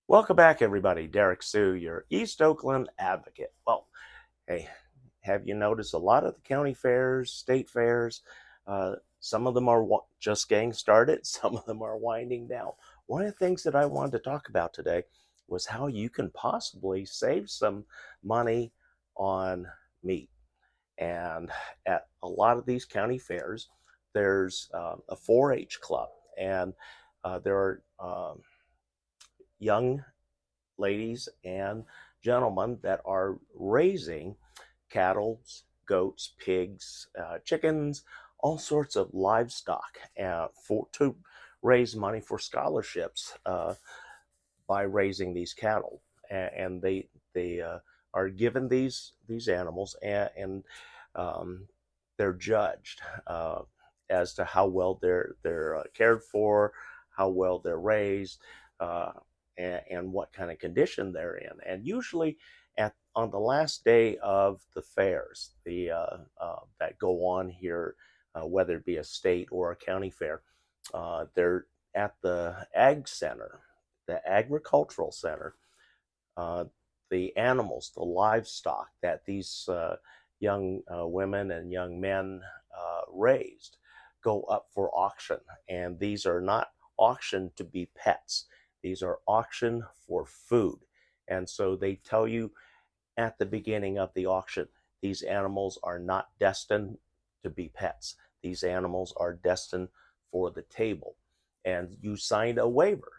Welcome back, everybody. Derek Sue, your East Oakland advocate. Well, hey, have you noticed a lot of the county fairs, state fairs? Some of them are just getting started, some of them are winding down. One of the things that I wanted to talk about today was how you can possibly save some money on meat. And at a lot of these county fairs, there's a 4 H club, and there are young ladies and gentlemen that are raising cattle, goats, pigs, chickens, all sorts of livestock for to raise money for scholarships by raising these cattle, and they are given these animals, and um, they're judged as to how well they're cared for, how well they're raised, uh, and what kind of condition they're in. And usually, at on the last day of the fairs, the that go on here, whether it be a state or a county fair, they're at the ag center, the agricultural center. Uh, the animals, the livestock that these young women and young men raised go up for auction. And these are not auctioned to be pets, these are auctioned for food. And so they tell you at the beginning of the auction, these animals are not destined to be pets. These animals are destined for the table. And you signed a waiver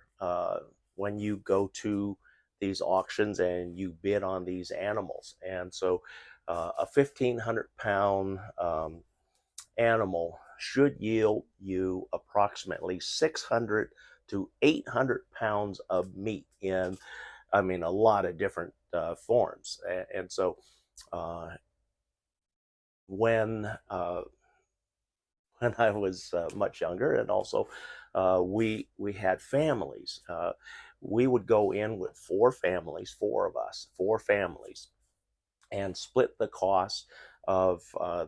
when you go to these auctions and you bid on these animals. And so a 1,500 pound animal should yield you approximately 600 to 800 pounds of meat in, I mean, a lot of different forms. And so uh, when uh, when I was much younger, and also we had families. We would go in with four families, four of us, four families, and split the cost of uh,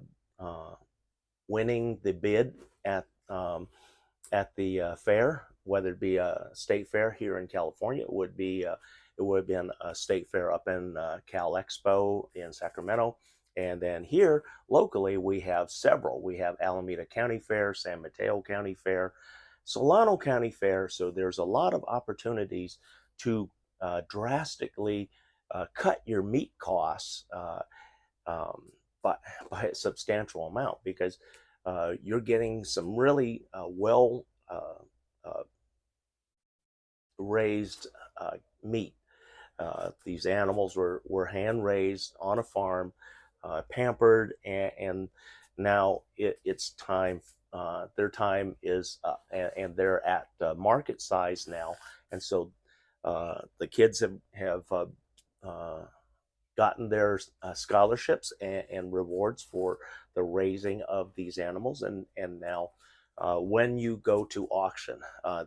winning the bid at at the fair, whether it be a state fair here in California, it would have been a state fair up in Cal Expo in Sacramento, and then here locally we have several. We have Alameda County Fair, San Mateo County Fair, Solano County Fair. So there's a lot of opportunities to drastically cut your meat costs um, by, by a substantial amount, because you're getting some really well uh, raised meat. These animals were hand raised on a farm, pampered, and now it's time. Their time is up, and they're at market size now, and so the kids have uh, gotten their scholarships and rewards for the raising of these animals. And now when you go to auction,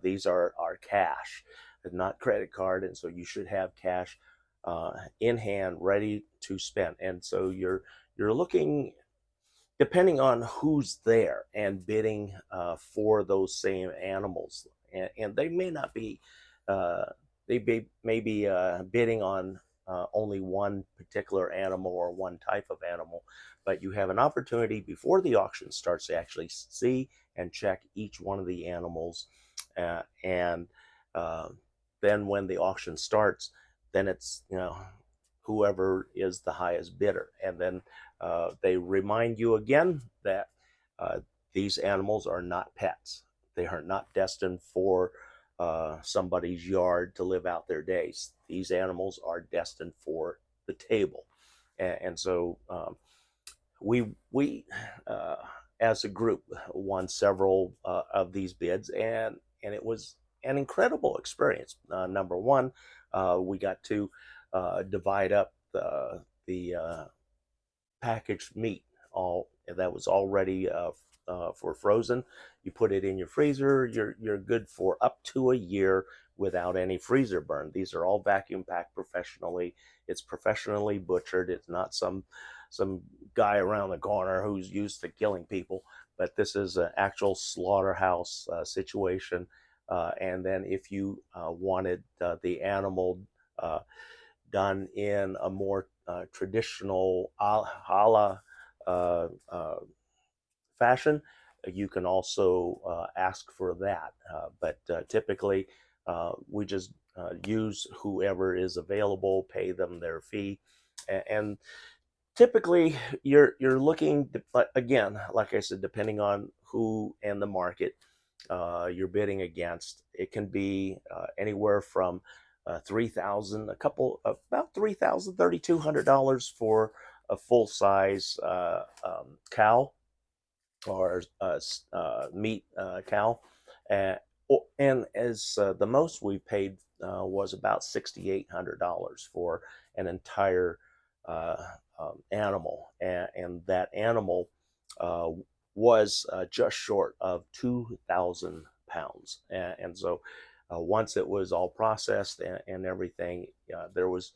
these are cash, not credit card, and so you should have cash in hand ready to spend. And so you're looking, depending on who's there and bidding for those same animals, and they may not be uh, may be bidding on only one particular animal or one type of animal, but you have an opportunity before the auction starts to actually see and check each one of the animals, and uh, then when the auction starts, then it's, whoever is the highest bidder. And then they remind you again that uh, these animals are not pets. They are not destined for somebody's yard to live out their days. These animals are destined for the table. And so we as a group won several of these bids, and it was an incredible experience. Number one, we got to divide up the packaged meat, all that was already for frozen. You put it in your freezer. You're good for up to a year without any freezer burn. These are all vacuum packed professionally. It's professionally butchered. It's not some guy around the corner who's used to killing people, but this is an actual slaughterhouse situation. And then if you wanted the animal done in a more traditional a la fashion, you can also ask for that. But typically, we just use whoever is available, pay them their fee, and typically you're looking again, like I said, depending on who and the market you're bidding against. It can be anywhere from 3,000, a couple about 3,000, $3,200 for a full size cow or meat cow. And, and as the most we paid was about $6,800 for an entire uh, animal. And that animal was just short of 2,000 pounds. And so once it was all processed and everything, there was,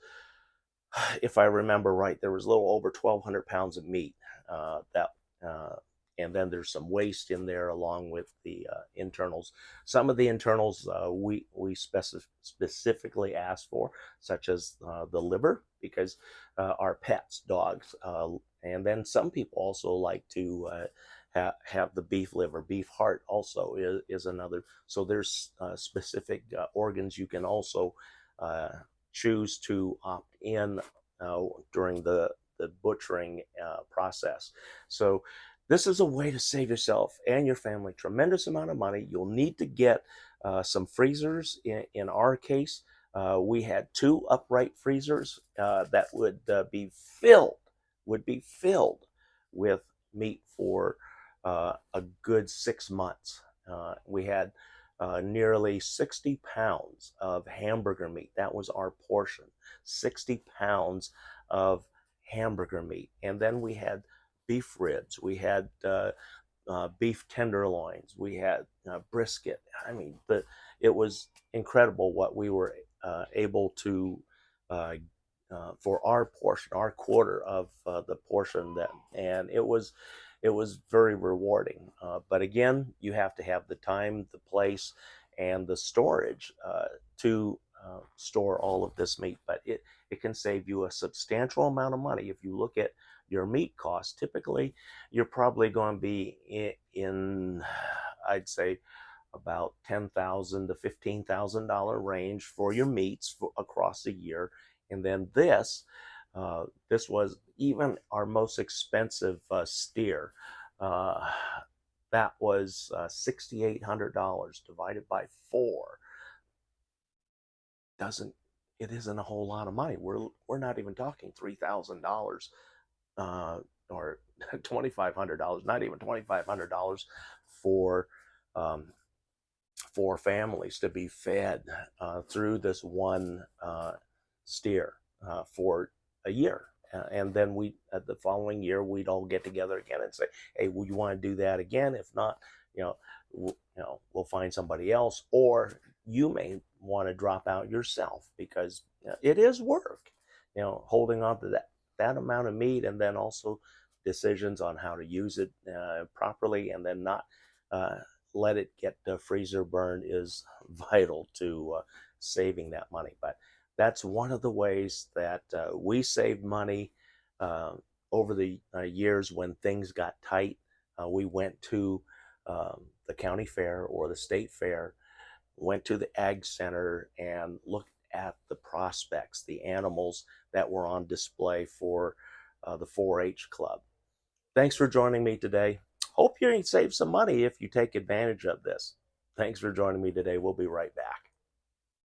if I remember right, there was a little over 1,200 pounds of meat that uh, and then there's some waste in there along with the internals. Some of the internals we specifically asked for, such as the liver, because our pets, dogs, and then some people also like to have the beef liver. Beef heart also is another. So there's specific organs you can also uh, choose to opt in during the butchering process. So this is a way to save yourself and your family a tremendous amount of money. You'll need to get some freezers. In our case, we had two upright freezers that would be filled with meat for a good 6 months. We had nearly 60 pounds of hamburger meat. That was our portion. 60 pounds of hamburger meat. And then we had beef ribs. We had beef tenderloins. We had brisket. I mean, it was incredible what we were able to uh, for our portion, our quarter of the portion that, and it was very rewarding. But again, you have to have the time, the place, and the storage to store all of this meat. But it can save you a substantial amount of money. If you look at your meat costs, typically you're probably going to be in I'd say about $10,000 to $15,000 range for your meats across a year. And then this was even our most expensive steer. Uh, that was $6,800 divided by four. Doesn't It isn't a whole lot of money. We're not even talking $3,000 or $2,500. Not even $2,500 for um, for families to be fed through this one steer for a year. And then the following year, we'd all get together again and say, "Hey, would you want to do that again? If not, you know, we'll find somebody else, or you may want to drop out yourself because it is work. Holding on to that amount of meat, and then also decisions on how to use it properly, and then not uh, let it get freezer burned is vital to saving that money. But that's one of the ways that we saved money uh, over the years when things got tight. We went to the county fair or the state fair, went to the ag center and looked at the prospects, the animals that were on display for the 4-H club. Thanks for joining me today. Hope you save some money if you take advantage of this. Thanks for joining me today. We'll be right back.